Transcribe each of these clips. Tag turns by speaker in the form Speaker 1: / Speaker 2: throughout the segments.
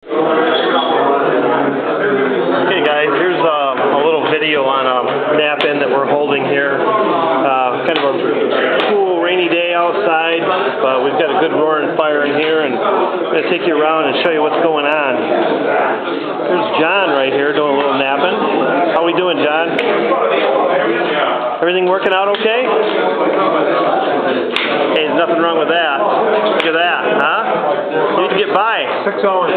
Speaker 1: Okay guys, here's a little video on a Knap-in that we're holding here. Kind of a cool rainy day outside, but we've got a good roaring fire in here, and I'm going to take you around and show you what's going on. There's John right here doing a little napping. How we doing, John? Everything working out okay? Hey, there's nothing wrong with that. Look at that, huh? You can get by.
Speaker 2: 6 hours.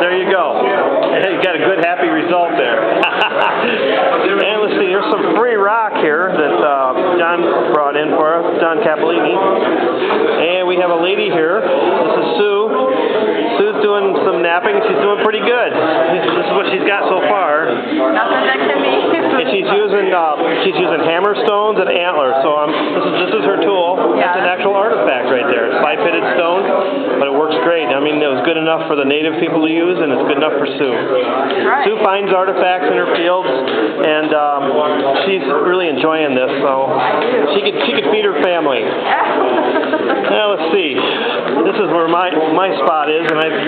Speaker 1: There you go. You got a good, happy result there. And let's see, here's some free rock here that John brought in for us, John Capellini. And we have a lady here. This is Sue. Sue's doing some napping. She's doing pretty good. This is what she's got so far.
Speaker 3: Nothing that can be.
Speaker 1: And she's using hammer stones and antlers. So this is her tool.
Speaker 3: Yeah.
Speaker 1: That's an actual artifact right there. It's 5-pitted stone, but it works great. I mean, it was good enough for the native people to use, and it's good enough for Sue.
Speaker 3: Right.
Speaker 1: Sue finds artifacts in her fields, and she's really enjoying this. So she could feed her family. Now let's see. This is where my spot is, and I've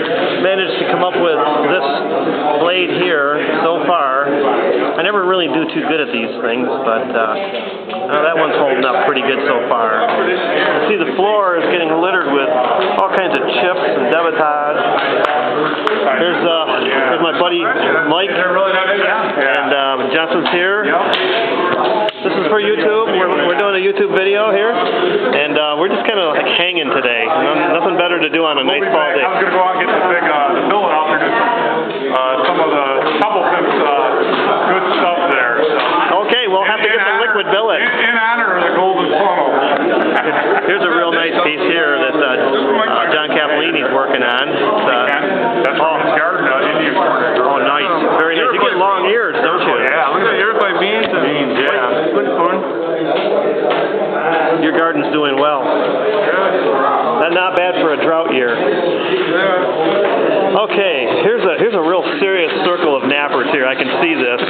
Speaker 1: managed to come up with this blade here so far. I never really do too good at these things, but that one's holding up pretty good so far. See, the floor is getting littered with all kinds of chips and debitage. Here's my buddy Mike, and Justin's here. This is for YouTube. We're doing a YouTube video here, and we're just kind of like hanging today. Nothing better to do on a nice fall day.
Speaker 2: I was going to go out and get the big billet out there, do some of the Tumblepips good stuff there. So.
Speaker 1: Okay, we'll have to get the liquid billet.
Speaker 2: In honor of the golden funnel.
Speaker 1: Here's a real nice piece here that John Capellini's working on.
Speaker 2: That's from his garden, Indian corn.
Speaker 1: Oh, nice. Very nice. You get long ears, don't you?
Speaker 2: Yeah, look at the ears like beans. Beans, yeah. Good corn.
Speaker 1: Your garden's doing well. That's not bad for a drought year. Okay, here's a real serious circle of nappers here. I can see this.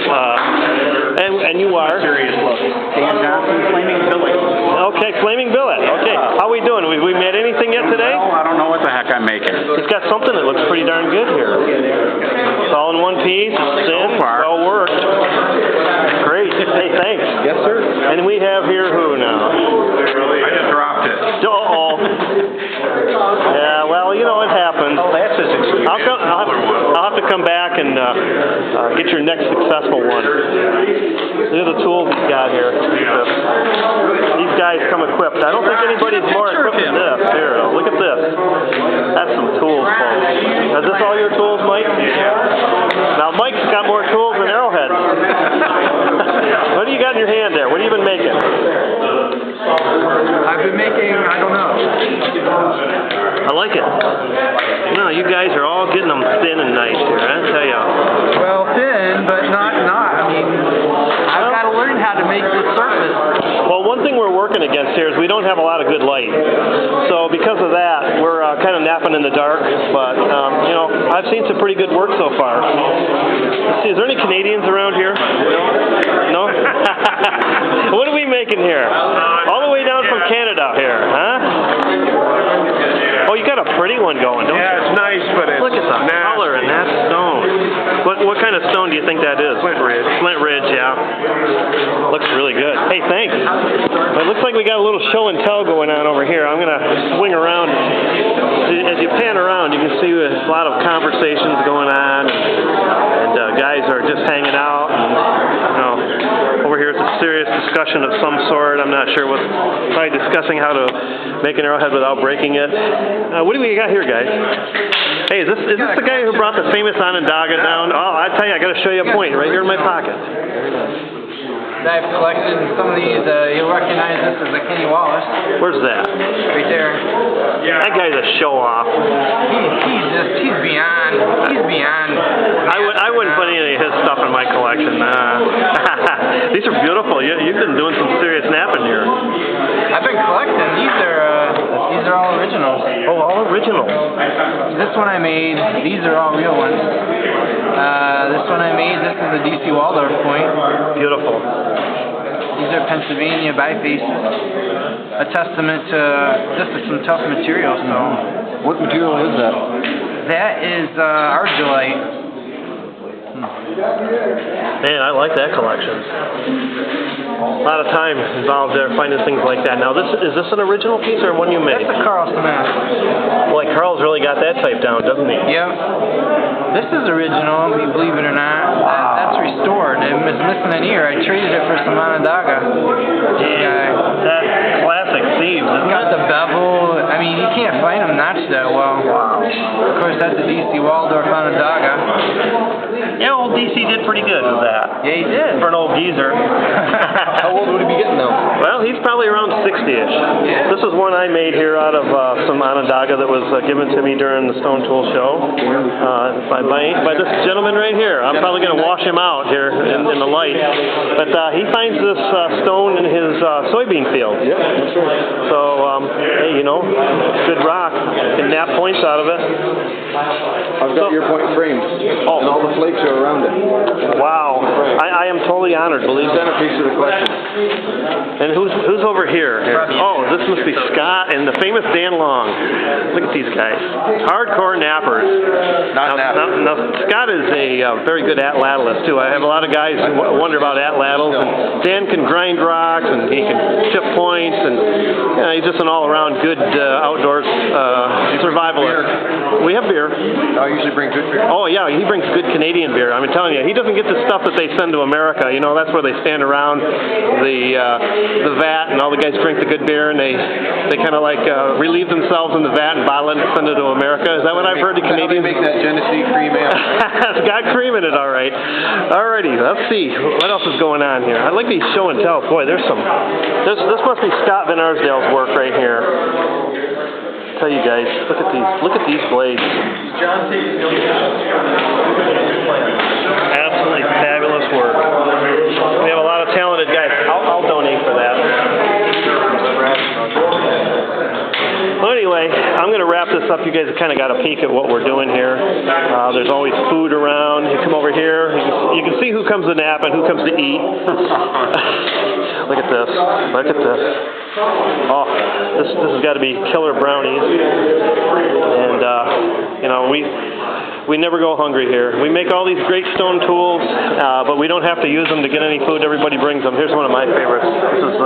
Speaker 1: And you are?
Speaker 4: Serious look. Dan Johnson, Flaming Billet.
Speaker 1: Okay, Flaming Billet. Okay, how we doing? We made anything yet today?
Speaker 4: Well, I don't know what the heck I'm making.
Speaker 1: It's got something that looks pretty darn good here. It's all in one piece. It's thin.
Speaker 4: So far.
Speaker 1: Well worked. Great. Hey, thanks.
Speaker 4: Yes, sir.
Speaker 1: And we have here who now?
Speaker 2: I just dropped it.
Speaker 1: Uh-oh. Yeah, well, you know, it happens.
Speaker 4: Oh, that's his excuse.
Speaker 1: I'll have to come back and get your next successful one. These are the tools he's got here. These guys come equipped. I don't think anybody's more equipped than this. Here, look at this. That's some tools, folks. Is this all your tools, Mike? Now, Mike's got more tools than arrowheads. What do you got in your hand there? What have you been making?
Speaker 4: I've been making, I don't know.
Speaker 1: I like it. No, you guys are all getting them thin and nice here, I tell you.
Speaker 4: Well, thin, but not. I mean, I've got to learn how to make this surface.
Speaker 1: Well, one thing we're working against here is we don't have a lot of good light. So because of that, we're kind of napping in the dark. But, you know, I've seen some pretty good work so far. Let's see, is there any Canadians around here? No? What are we making here? All the way down from Canada here, huh? Oh, you got a pretty one going, don't you?
Speaker 2: Yeah, it's nice, but it's
Speaker 1: Look at the color in that stone. What kind of stone do you think that is?
Speaker 2: Flint Ridge.
Speaker 1: Flint Ridge, yeah. Looks really good. Hey, thanks. It looks like we got a little show and tell going on over here. I'm going to swing around. As you pan around, you can see a lot of conversations going on, and guys are just hanging out. And, you know, over here it's a serious discussion of some sort. I'm not sure what. Probably discussing how to make an arrowhead without breaking it. What do we got here, guys? Hey, is this the guy who brought the famous Onondaga down? Oh, I tell you, I got to show you a point right here in my pocket.
Speaker 5: I've collected some of these. You'll recognize this as a Kenny Wallace.
Speaker 1: Where's that?
Speaker 5: Right there.
Speaker 1: That guy's a show off.
Speaker 5: He's beyond.
Speaker 1: I wouldn't put any of his stuff in my collection. These are beautiful. You've been doing some serious napping here.
Speaker 5: I've been collecting. These are all originals.
Speaker 1: Oh, all originals.
Speaker 5: This one I made. These are all real ones. This one I made. This is a D.C. Waldorf point.
Speaker 1: Beautiful.
Speaker 5: These are Pennsylvania bifaces. A testament to just some tough material. So.
Speaker 4: What material is that?
Speaker 5: That is argillite.
Speaker 1: Man, I like that collection. A lot of time involved there finding things like that. Now, is this an original piece or one you made?
Speaker 5: That's a Carl Smith.
Speaker 1: Boy, Carl's really got that type down, doesn't he?
Speaker 5: Yep. This is original, believe it or not. That's restored. It was missing an ear. I traded it for some Onondaga.
Speaker 1: That's classic Steve's, isn't
Speaker 5: Got
Speaker 1: it?
Speaker 5: the bevel. I mean, you can't find them notched that well. Of course, that's a DC Waldorf Onondaga.
Speaker 1: Yeah, old DC did pretty good with that.
Speaker 5: Yeah, he did.
Speaker 1: For an old geezer.
Speaker 5: How old would he be getting though?
Speaker 1: Well, he's probably around 60-ish.
Speaker 5: Yeah.
Speaker 1: This is one I made here out of some Onondaga that was given to me during the Stone Tool Show by this gentleman right here. I'm probably going to wash him out here in the light. But he finds this stone in his soybean field.
Speaker 6: Yeah, that's right.
Speaker 1: So, hey, you know, good rock. You can nap points out of it.
Speaker 6: I've got your point framed.
Speaker 1: Oh.
Speaker 6: And all the flakes are around it.
Speaker 1: Wow. I am totally honored, believe me.
Speaker 6: Centerpiece of the collection.
Speaker 1: And who's over here? Oh, this must be Scott and the famous Dan Long. Look at these guys. Hardcore nappers.
Speaker 6: Not nappers.
Speaker 1: Now, Scott is a very good atlattalist, too. I have a lot of guys who wonder about atlatals. And Dan can grind rocks, and he can chip points, and he's just an all-around good outdoors survivalist. We have beer.
Speaker 6: I usually bring good beer.
Speaker 1: Oh, yeah, he brings good Canadian beer. I'm telling you, he doesn't get the stuff that they send to America. You know, that's where they stand around the vat, and all the guys drink the good beer, and they kind of like relieve themselves in the vat and bottle it and send it to America. Is that what I've heard the Canadians?
Speaker 6: Make that Genesee cream ale.
Speaker 1: It's got cream in it, all right. Alrighty, let's see. What else is going on here? I like these show and tells. Boy, there's some. This must be Scott Van Arsdale's work right here. Tell you guys, look at these. Look at these blades. Absolutely fabulous work. We have a lot of talented guys. I'll donate for that. Well, anyway, I'm going to wrap this up. You guys have kind of got a peek at what we're doing here. There's always food around. You come over here, you can see who comes to nap and who comes to eat. Look at this. Look at this. Oh, this has got to be killer brownies. And, you know, we never go hungry here. We make all these great stone tools, but we don't have to use them to get any food. Everybody brings them. Here's one of my favorites. This is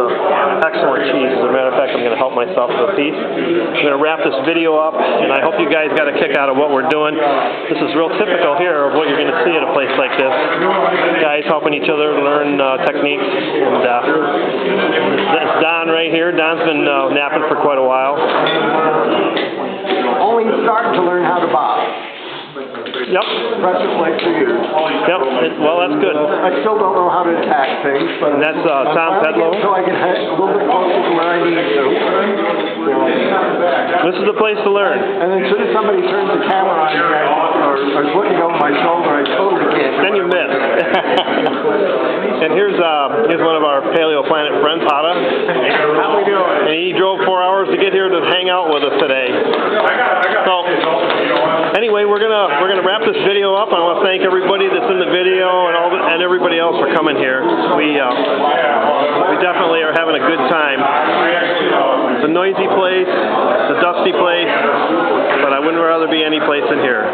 Speaker 1: excellent cheese. As a matter of fact, I'm going to help myself to a piece. I'm going to wrap this video up, and I hope you guys got a kick out of what we're doing. This is real typical here of what you're going to see at a place like this. Guys helping each other learn techniques. And that's Don right here. Don's been napping for quite a while.
Speaker 7: Only starting to learn how to bob.
Speaker 1: Yep.
Speaker 7: Pressure plates for years.
Speaker 1: Yep. Well, that's good.
Speaker 7: I still don't know how to attack things, but
Speaker 1: And that's Tom Pedlow.
Speaker 7: so I can head a little bit closer to where I need to.
Speaker 1: This is the place to learn.
Speaker 7: And then as soon as somebody turns the camera on or is looking over my shoulder, I totally can't.
Speaker 1: Then you miss. And here's one of our Paleo Planet friends, Hada.
Speaker 7: How we doing?
Speaker 1: And he drove 4 hours to get here to hang out with us today. So anyway, we're gonna wrap this video up. I want to thank everybody that's in the video and everybody else for coming here. We definitely are having a good time. It's a noisy place, it's a dusty place, but I wouldn't rather be any place than here.